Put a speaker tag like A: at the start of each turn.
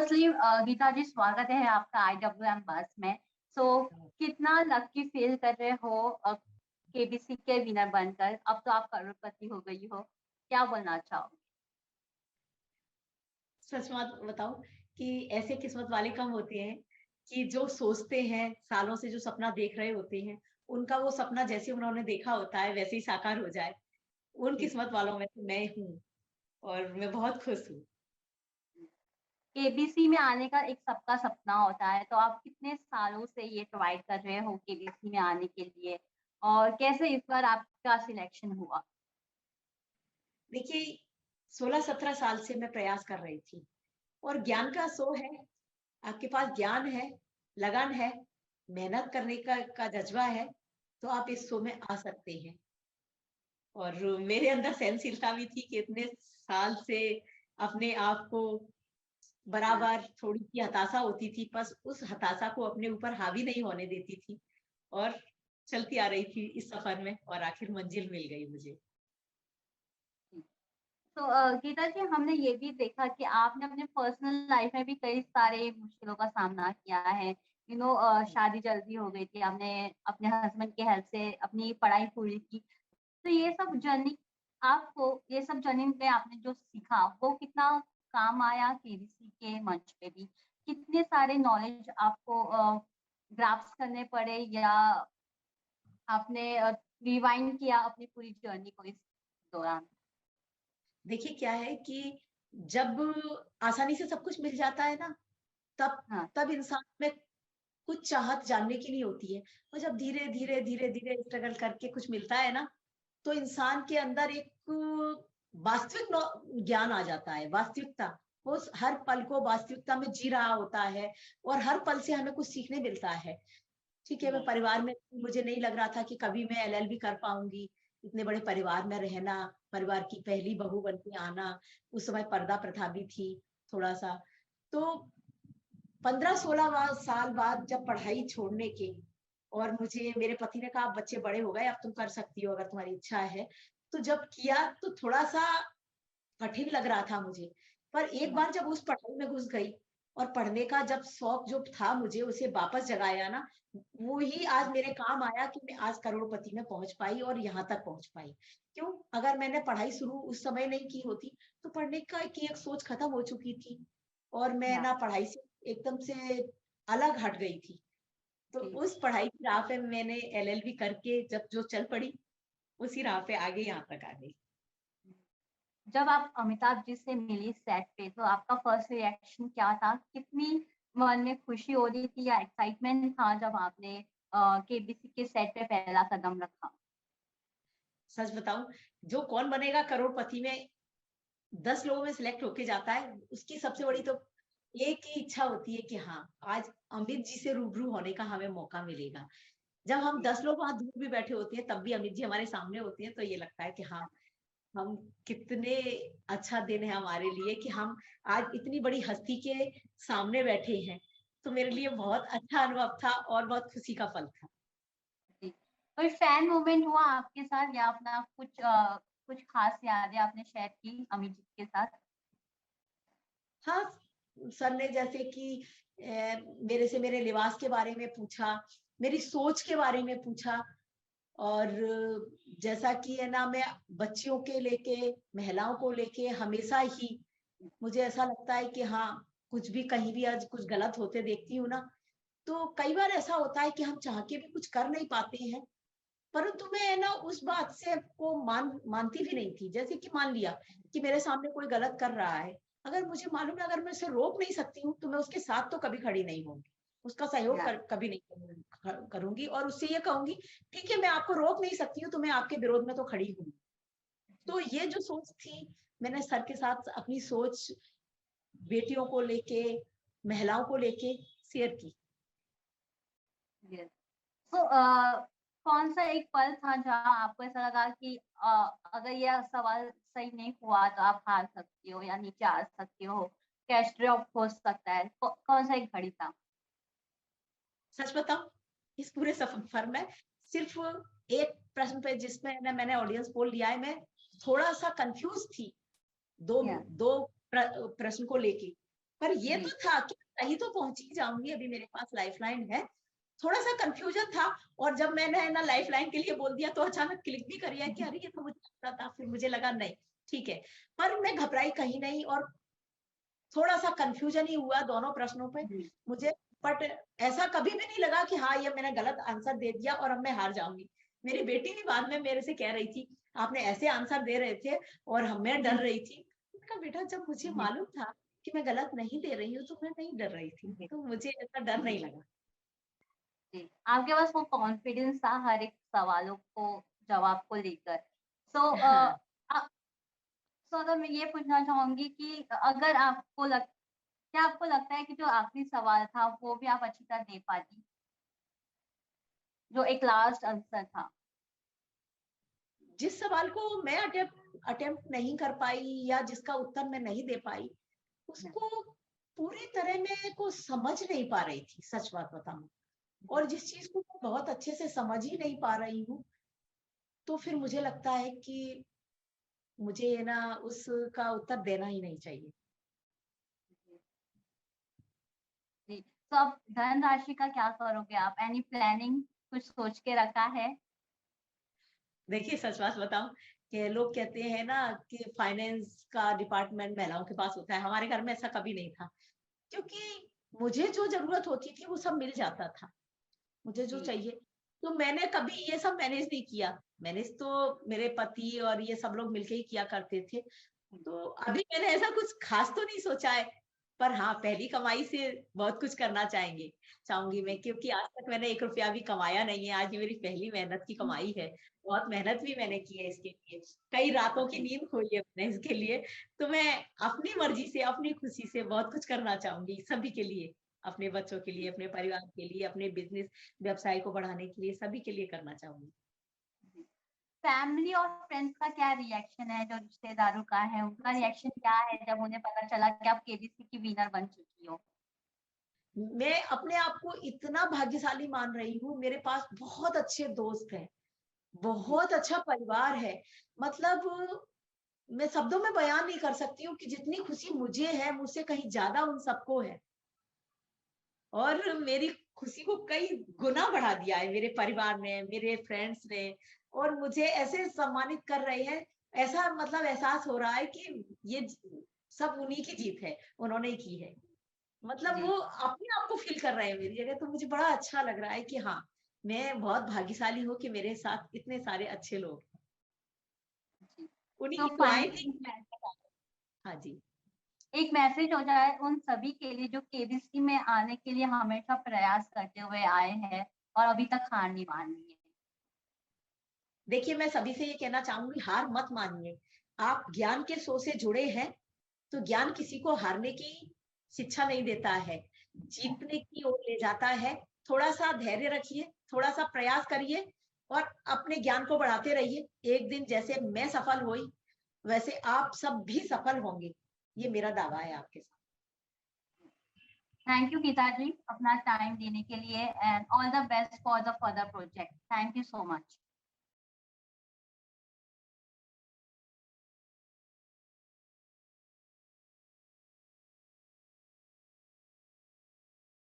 A: Firstly Gita जी, स्वागत है आपका IWM बस में। कितना लकी फील कर रहे हो केबीसी के विनर बनकर? अब तो आप करोड़पति हो गई हो, क्या बोलना चाहोगे?
B: सच बात बताऊं कि ऐसे किस्मत वाले कम होते हैं कि जो सोचते हैं, सालों से जो सपना देख रहे होते हैं, उनका वो सपना जैसे उन्होंने देखा होता है वैसे ही साकार हो जाए। उन
A: जी।
B: किस्मत वालों में से मैं हूँ और मैं बहुत खुश हूँ।
A: केबीसी में आने का एक सबका सपना होता है, तो आप कितने सालों से ये ट्राई कर रहे हो केबीसी में आने के लिए, और कैसे इस बार आपका सिलेक्शन हुआ?
B: देखिए, 16-17 साल से मैं प्रयास कर रही थी और ज्ञान का शो है। आपके पास ज्ञान है, लगन है, मेहनत करने का जज़्बा है, तो आप इस शो में आ सकते हैं। और मेरे अंदर सहनशीलता भी थी कि इतने साल से अपने आप को बराबर थोड़ी-सी हताशा होती थी, बस उस हताशा को अपने ऊपर हावी नहीं होने देती थी और चलती आ रही थी इस सफर में और आखिर मंजिल मिल गई मुझे।
A: तो गीता जी, हमने ये भी देखा कि आपने अपने पर्सनल लाइफ में भी कई सारे मुश्किलों का सामना किया है। शादी जल्दी हो गई थी, आपने अपने हस्बैंड के हेल्प से अपनी पढ़ाई पूरी की। तो ये सब जर्नी में आपने जो सीखा वो कितना काम आया केबीसी के मंच पे भी? कितने सारे नॉलेज आपको ग्रास्प करने पड़े, या आपने रिवाइंड किया अपनी पूरी जर्नी को इस दौरान?
B: देखिए क्या है कि जब आसानी से सब कुछ मिल जाता है ना, तब
A: हाँ।
B: तब इंसान में कुछ चाहत जानने की नहीं होती है। और जब धीरे-धीरे, धीरे-धीरे स्ट्रगल करके कुछ मिलता है ना, तो इंसान के अंदर एक वास्तविक ज्ञान आ जाता है, वास्तविकता। वो हर पल को वास्तविकता में जी रहा होता है और हर पल से हमें कुछ सीखने मिलता है। ठीक है, मैं परिवार में मुझे नहीं लग रहा था कि कभी मैं एलएलबी कर पाऊँगी। इतने बड़े परिवार में रहना, परिवार की पहली बहू बन के आना, उस समय पर्दा प्रथा भी थी थोड़ा-सा। तो 15-16 साल बाद जब पढ़ाई छोड़ने के और मुझे मेरे पति ने कहा, "अब बच्चे बड़े हो गए, अब तुम कर सकती हो अगर तुम्हारी इच्छा है।" तो जब किया तो थोड़ा-सा कठिन लग रहा था मुझे। पर एक बार जब उस पढ़ाई में घुस गई और पढ़ने का जब शौक जो था मुझे उसे वापस जगाया ना, वो ही आज मेरे काम आया कि मैं आज करोड़पति में पहुँच पाई और यहाँ तक पहुँच पाई। क्यों? अगर मैंने पढ़ाई शुरू उस समय नहीं की होती, तो पढ़ने का की एक सोच खत्म हो चुकी थी और मैं
A: या
B: ना पढ़ाई से एकदम से अलग हट गई थी। तो
A: जी।
B: उस पढ़ाई की राह पे मैंने एलएलबी करके जब जो चल पड़ी, उसी राह पे आगे यहाँ तक आ गई।
A: जब आप अमिताभ जी से मिली सेट पे, तो आपका फर्स्ट रिएक्शन क्या था? कितनी मन में खुशी हो रही थी या एक्साइटमेंट था जब आपने केबीसी के सेट पे पहला कदम रखा?
B: सच बताऊँ, जो कौन बनेगा करोड़पति में 10 लोगों में सिलेक्ट होके जाता है, उसकी सबसे बड़ी तो एक ही इच्छा होती है कि हाँ, आज अमित जी से रूबरू होने का हमें मौका मिलेगा। जब हम
A: जी।
B: 10 लोग वहाँ दूर भी बैठे होते हैं, तब भी अमित जी हमारे सामने होते हैं, तो ये लगता है कि हाँ, हम कितने अच्छा दिन है हमारे लिए कि हम आज इतनी बड़ी हस्ती के सामने बैठे हैं। तो मेरे लिए बहुत अच्छा अनुभव था और बहुत खुशी का पल था।
A: जी। कोई फैन मोमेंट हुआ आपके साथ, या अपना कुछ खास यादें आपने शेयर की अमित जी के साथ?
B: हाँ, सर ने जैसे कि मेरे से मेरे लिबास के बारे में पूछा, मेरी सोच के बारे में पूछा और जैसा कि है ना मैं बच्चियों के लेके, महिलाओं को लेके हमेशा ही मुझे ऐसा लगता है कि हाँ, कुछ भी कहीं भी आज कुछ गलत होते देखती हूँ ना, तो कई बार ऐसा होता है कि हम चाह के भी कुछ कर नहीं पाते हैं, परंतु मैं है ना उस बात से को मानती भी नहीं थी। जैसे कि मान लिया कि मेरे सामने कोई गलत कर रहा है, अगर मुझे मालूम है अगर मैं उसे रोक नहीं सकती हूँ, तो मैं उसके साथ तो कभी खड़ी नहीं होंगी। उसका सहयोग
A: या
B: कभी नहीं करूँगी और उससे ये कहूँगी, ठीक है मैं आपको रोक नहीं सकती हूँ, तो मैं आपके विरोध में तो खड़ी हूँ। तो ये जो सोच थी, मैंने सर के साथ अपनी सोच बेटियों को लेके, महिलाओं को लेके शेयर की।
A: यस। तो कौन सा एक पल था जहाँ आपको ऐसा लगा कि अगर यह सवाल सही नहीं हुआ तो आप हार सकती हो या नीचे आ सकती हो, कैश ड्रॉप हो सकता है? कौन सा एक घड़ी था?
B: सच बताऊँ, इस पूरे सफ़र में सिर्फ़ एक प्रश्न पे जिसमें ना मैंने ऑडियंस पोल लिया है, मैं थोड़ा-सा कन्फ्यूज़ थी, 2
A: या
B: 2 प्रश्न को लेके। पर ये
A: जी।
B: तो था कि कहीं तो पहुंच ही जाऊंगी, अभी मेरे पास लाइफलाइन है। थोड़ा सा कंफ्यूजन था, और जब मैंने ना लाइफलाइन के लिए बोल दिया तो अचानक क्लिक भी कर गया कि अरे ये तो मुझे लगता था, फिर मुझे लगा नहीं ठीक है। पर मैं घबराई कहीं नहीं, और थोड़ा सा कंफ्यूजन ही हुआ दोनों प्रश्नों पे
A: जी।
B: मुझे। बट ऐसा कभी भी नहीं लगा कि हाँ ये मैंने गलत आंसर दे दिया और अब मैं हार जाऊंगी। मेरी बेटी भी बाद में मेरे से कह रही थी, आपने ऐसे आंसर दे रहे थे और मैं डर रही थी। मैंने कहा बेटा जब मुझे
A: जी।
B: मालूम था कि मैं गलत नहीं दे रही हूँ तो मैं नहीं डर रही थी,
A: जी।
B: तो मुझे ऐसा डर नहीं लगा।
A: जी, आपके पास वो कॉन्फिडेंस था हर एक सवालों को जवाब को लेकर। सो
B: हाँ,
A: तो मैं ये पूछना चाहूँगी कि अगर आपको क्या आपको लगता है कि जो आखिरी सवाल था वो भी आप अच्छी तरह दे पाती? जो एक लास्ट आंसर था?
B: जिस सवाल को मैं अटेम्प्ट नहीं कर पाई या जिसका उत्तर मैं नहीं दे पाई,
A: हुँ,
B: उसको पूरी तरह मैं को समझ नहीं पा रही थी, सच बात बताऊं।
A: जी,
B: और जिस चीज को मैं बहुत अच्छे से समझ ही नहीं पा रही हूँ, तो फिर मुझे लगता है कि मुझे ये ना उसका उत्तर देना ही नहीं चाहिए।
A: जी, जी। तो अब धनराशि का क्या करोगे आप? एनी प्लानिंग कुछ सोच के रखा है?
B: देखिए सच बात बताऊं कि लोग कहते हैं ना कि फाइनेंस का डिपार्टमेंट महिलाओं के पास होता है, हमारे घर में ऐसा कभी नहीं था। क्योंकि मुझे जो जरूरत होती थी वो सब मिल जाता था, मुझे जो
A: जी,
B: चाहिए। तो मैंने कभी ये सब मैनेज नहीं किया। मैनेज तो मेरे पति और ये सब लोग मिलके ही किया करते थे।
A: हुँ,
B: तो अभी मैंने ऐसा कुछ खास तो नहीं सोचा है, पर हाँ, पहली कमाई से बहुत कुछ करना चाहूँगी मैं,
A: जी,
B: क्योंकि आज तक मैंने 1 रुपया भी कमाया नहीं है। आज ये मेरी पहली मेहनत की
A: हुँ,
B: कमाई है। बहुत मेहनत भी मैंने की है इसके लिए। कई रातों की
A: जी,
B: नींद खोई है मैंने इसके लिए। तो मैं अपनी मर्ज़ी से, अपनी खुशी से बहुत कुछ करना चाहूँगी सभी के लिए। अपने बच्चों के लिए, अपने परिवार के लिए, अपने बिज़नेस व्यवसाय को बढ़ाने के लिए, सभी के लिए करना चाहूँगी।
A: जी। फैमिली और फ्रेंड्स का क्या रिएक्शन है, जो रिश्तेदारों का है, उनका रिएक्शन क्या है जब उन्हें पता चला कि आप केबीसी की विनर बन चुकी हो?
B: मैं अपने आप को इतना भाग्यशाली मान रही हूँ, मेरे पास बहुत अच्छे दोस्त हैं,
A: जी,
B: बहुत अच्छा परिवार है। मतलब मैं शब्दों में बयान नहीं कर सकती हूँ कि जितनी खुशी मुझे है, मुझसे कहीं ज़्यादा उन सबको है। और मेरी खुशी को कई गुना बढ़ा दिया है मेरे परिवार ने, मेरे फ्रेंड्स ने, और मुझे ऐसे सम्मानित कर रहे हैं, ऐसा मतलब एहसास हो रहा है कि ये सब उन्हीं की जीत है, उन्होंने ही की है। मतलब
A: जी,
B: वो अपने आप को फ़ील कर रहे हैं मेरी जगह, तो मुझे बड़ा अच्छा लग रहा है कि हाँ, मैं बहुत भाग्यशाली हूँ कि मेरे साथ इतने सारे अच्छे लोग हैं।
A: जी।
B: उन्हीं
A: तो
B: की दुआएँ थी।
A: फाइनली
B: हाँ जी।
A: एक मैसेज हो जाए उन सभी के लिए जो केबीसी में आने के लिए हमेशा प्रयास करते हुए आए हैं और अभी तक हार नहीं मानी है।
B: देखिए, मैं सभी से ये कहना चाहूँगी, हार मत मानिए। आप ज्ञान के शो से जुड़े हैं, तो ज्ञान किसी को हारने की शिक्षा नहीं देता है, जीतने की ओर ले जाता है। थोड़ा-सा धैर्य रखिए, थोड़ा-सा प्रयास करिए और अपने ज्ञान को बढ़ाते रहिए। एक दिन जैसे मैं सफल हुई, वैसे आप सब भी सफल होंगे। ये मेरा दावा है आपके साथ।
A: थैंक यू गीता जी अपना टाइम देने के लिए and all the best for the further project. Thank you so much.